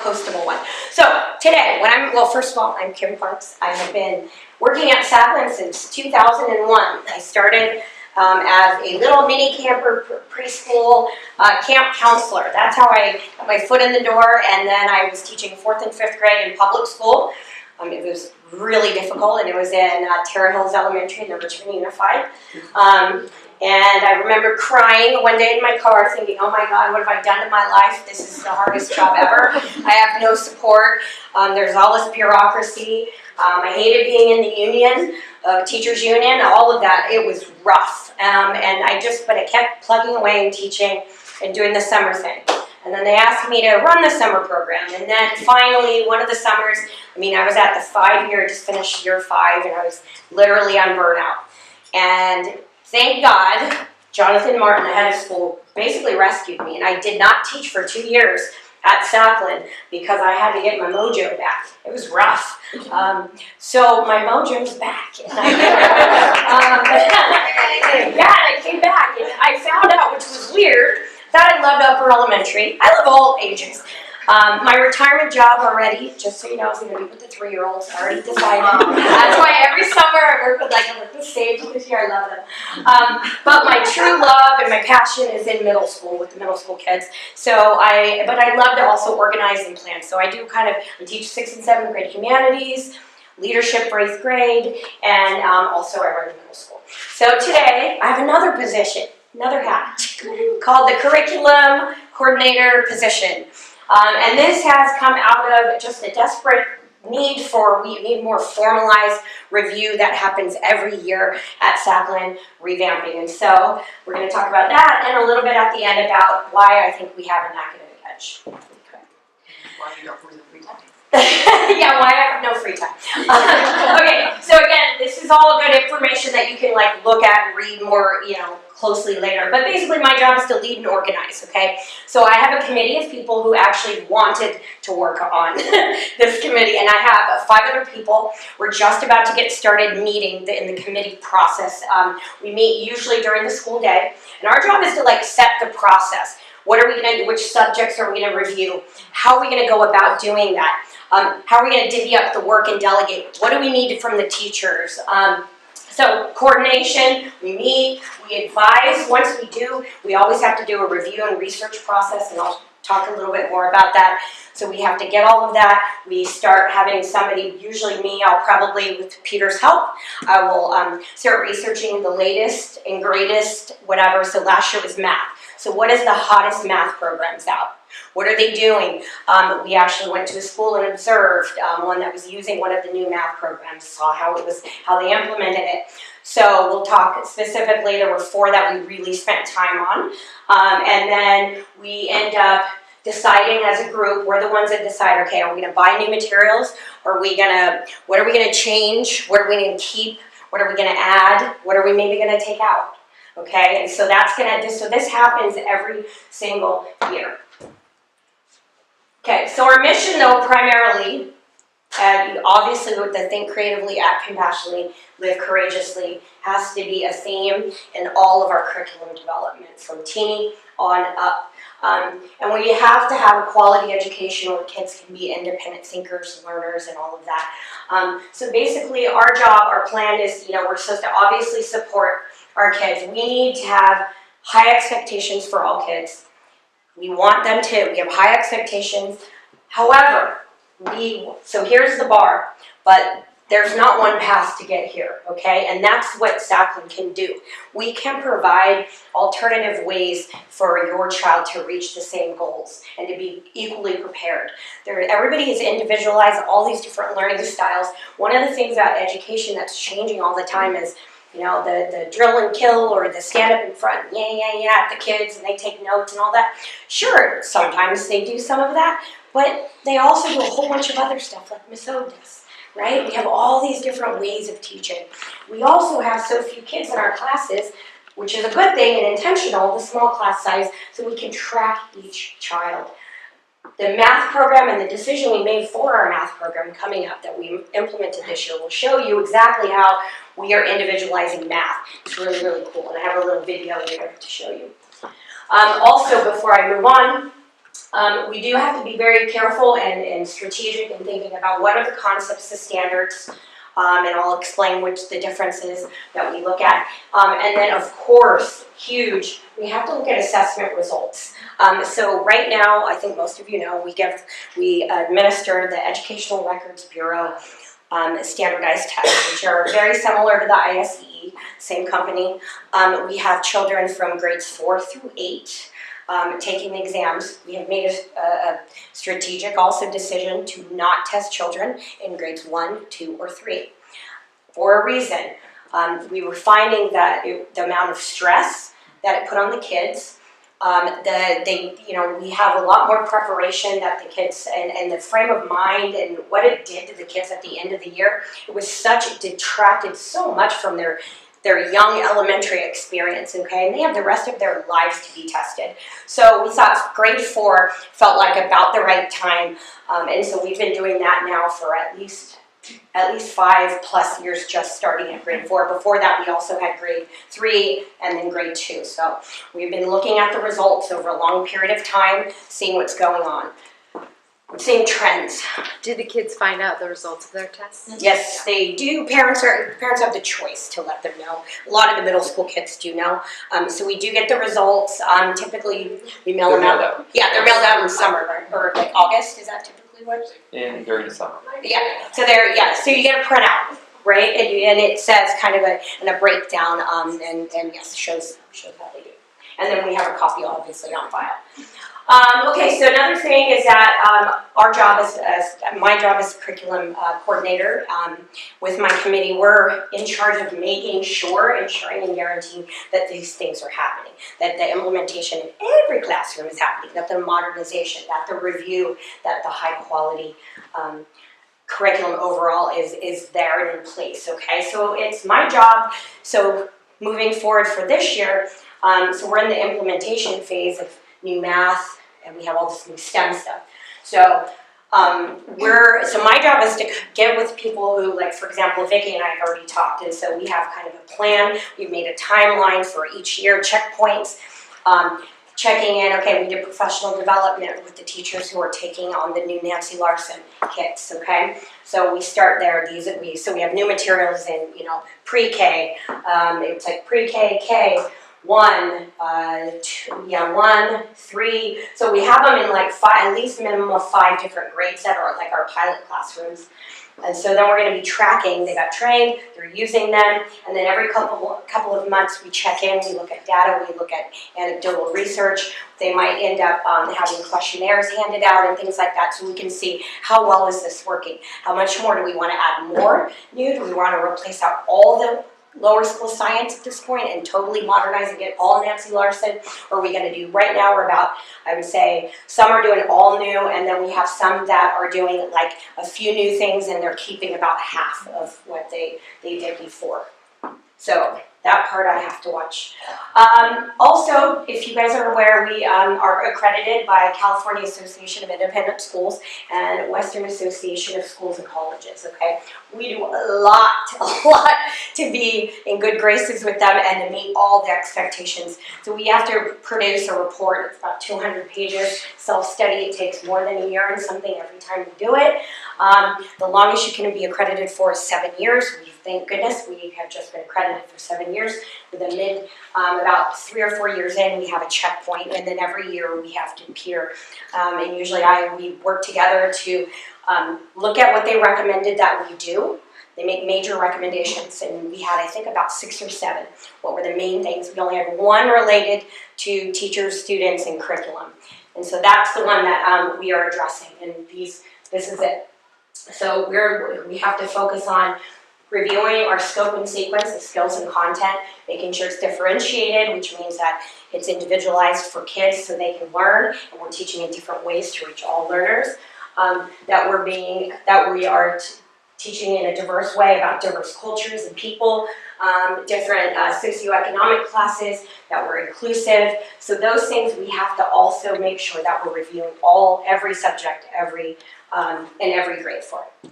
postable one. So today, well, first of all, I'm Kim Parks. I have been working at Saklan since 2001. I started as a little mini camper preschool camp counselor. That's how I got my foot in the door, and then I was teaching 4th and 5th grade in public school. It was really difficult, and it was in Terra Hills Elementary in the Richmond Unified. And I remember crying one day in my car thinking, oh my God, what have I done in my life? This is the hardest job ever. I have no support. There's all this bureaucracy. I hated being in the union, teachers union, all of that. It was rough. But I kept plugging away and teaching and doing the summer thing. And then they asked me to run the summer program. And then finally, one of the summers, I was at the 5-year, just finished year 5, and I was literally on burnout. And thank God, Jonathan Martin, the head of school, basically rescued me. And I did not teach for 2 years at Saklan because I had to get my mojo back. It was rough. So my mojo's back. And I came back and I found out, which was weird, that I loved upper elementary. I love all ages. My retirement job already, just so you know, is going to be with the 3-year-olds. I already decided. That's why every summer I work with Sage this year. I love them. But my true love and my passion is in middle school with the middle school kids. But I love to also organize and plan. So I teach 6th and 7th grade humanities, leadership for 8th grade, and also I run middle school. So today I have another position, another hat, called the curriculum coordinator position. And this has come out of just a desperate need we need more formalized review that happens every year at Saklan, revamping. And so we're going to talk about that and a little bit at the end about why I think we have an academic edge. Okay. Why you don't free time? Yeah, why I have no free time. Okay, so again, this is all good information that you can look at and read more, closely later. But basically my job is to lead and organize, okay? So I have a committee of people who actually wanted to work on this committee, and I have 5 other people. We're just about to get started meeting in the committee process. We meet usually during the school day, and our job is to set the process. What are we going to do? Which subjects are we going to review? How are we going to go about doing that? How are we going to divvy up the work and delegate? What do we need from the teachers? So coordination, we meet, we advise. Once we do, we always have to do a review and research process, and I'll talk a little bit more about that. So we have to get all of that. We start having somebody, usually me, I'll probably, with Peter's help, I will start researching the latest and greatest, whatever. So last year was math. So what is the hottest math programs out? What are they doing? We actually went to a school and observed one that was using one of the new math programs, saw how they implemented it. So we'll talk specifically. There were 4 that we really spent time on, and then we end up deciding as a group. We're the ones that decide. Okay, are we going to buy new materials? Or what are we going to change? What are we going to keep? What are we going to add? What are we maybe going to take out? Okay, and so this happens every single year. Okay, so our mission, though, primarily, obviously with the Think Creatively, Act Compassionately, Live Courageously, has to be a theme in all of our curriculum development, from teeny on up. And we have to have a quality education where kids can be independent thinkers, learners, and all of that. So basically, our job, our plan is, we're supposed to obviously support our kids. We need to have high expectations for all kids. We want them to. We have high expectations. However, so here's the bar, but there's not one path to get here, okay? And that's what Saklan can do. We can provide alternative ways for your child to reach the same goals and to be equally prepared. Everybody is individualized, all these different learning styles. One of the things about education that's changing all the time is the drill and kill, or the stand up in front, at the kids, and they take notes and all that. Sure, sometimes they do some of that, but they also do a whole bunch of other stuff like Miss O does, right? We have all these different ways of teaching. We also have so few kids in our classes, which is a good thing and intentional, the small class size, so we can track each child. The math program and the decision we made for our math program coming up that we implemented this year will show you exactly how we are individualizing math. It's really, really cool, and I have a little video later to show you. Also, before I move on, We do have to be very careful and strategic in thinking about what are the concepts, the standards, and I'll explain which the differences that we look at. And then of course, huge, we have to look at assessment results. So right now, I think most of you know, we administer the Educational Records Bureau standardized tests, which are very similar to the ISE, same company. We have children from grades 4 through 8 taking the exams. We have made a strategic also decision to not test children in grades 1, 2, or 3 for a reason. We were finding that the amount of stress that it put on the kids, we have a lot more preparation that the kids, and the frame of mind and what it did to the kids at the end of the year, it detracted so much from their young elementary experience, okay? And they have the rest of their lives to be tested. So we thought grade 4 felt like about the right time, and so we've been doing that now for at least 5+ years, just starting at grade 4. Before that, we also had grade 3 and then grade 2. So we've been looking at the results over a long period of time, seeing what's going on, seeing trends. Do the kids find out the results of their tests? Yes, they do. Parents have the choice to let them know. A lot of the middle school kids do know. So we do get the results. Typically, we mail them out. Yeah, they're mailed out in summer, right? Or like August. Is that typically what? During the summer. Yeah. So so you get a printout, right? And it says kind of a breakdown. And yes, it shows how they do. And then we have a copy, obviously, on file. Okay, so another thing is that my job as curriculum coordinator with my committee, we're in charge of ensuring and guaranteeing that these things are happening, that the implementation in every classroom is happening, that the modernization, that the review, that the high quality curriculum overall is there and in place, okay? So it's my job, so moving forward for this year, so we're in the implementation phase of new math, and we have all this new STEM stuff. So my job is to get with people who, like, for example, Vicki and I have already talked, and so we have kind of a plan. We've made a timeline for each year, checkpoints, checking in. Okay, we did professional development with the teachers who are taking on the new Nancy Larson kits. Okay, so we start there. So we have new materials in pre-K. It's like pre-K, K. 1, 1, 3. So we have them in like at least minimum of 5 different grades that are like our pilot classrooms. And so then we're going to be tracking. They got trained, they're using them, and then every couple of months we check in, we look at data, we look at anecdotal research. They might end up having questionnaires handed out and things like that, so we can see how well is this working. How much more do we want to add more new? Do we want to replace out all the lower school science at this point and totally modernize and get all Nancy Larson? Or are we going to do, right now we're about, I would say, some are doing all new, and then we have some that are doing like a few new things and they're keeping about half of what they did before. So that part I have to watch. Also, if you guys are aware, we are accredited by California Association of Independent Schools and Western Association of Schools and Colleges, okay? We do a lot to be in good graces with them and to meet all the expectations. So we have to produce a report. It's about 200 pages, self-study. It takes more than a year and something every time we do it. The longest you can be accredited for is 7 years. Thank goodness we have just been accredited for 7 years. With a about 3 or 4 years in, we have a checkpoint, and then every year we have to peer. And usually we work together to look at what they recommended that we do. They make major recommendations, and we had, I think, about 6 or 7. What were the main things? We only had 1 related to teachers, students, and curriculum. And so that's the one that we are addressing, and this is it. So we have to focus on reviewing our scope and sequence of skills and content, making sure it's differentiated, which means that it's individualized for kids so they can learn, and we're teaching in different ways to reach all learners. That we are teaching in a diverse way about diverse cultures and people, different socioeconomic classes, that we're inclusive. So those things we have to also make sure that we're reviewing every subject, in every grade for it.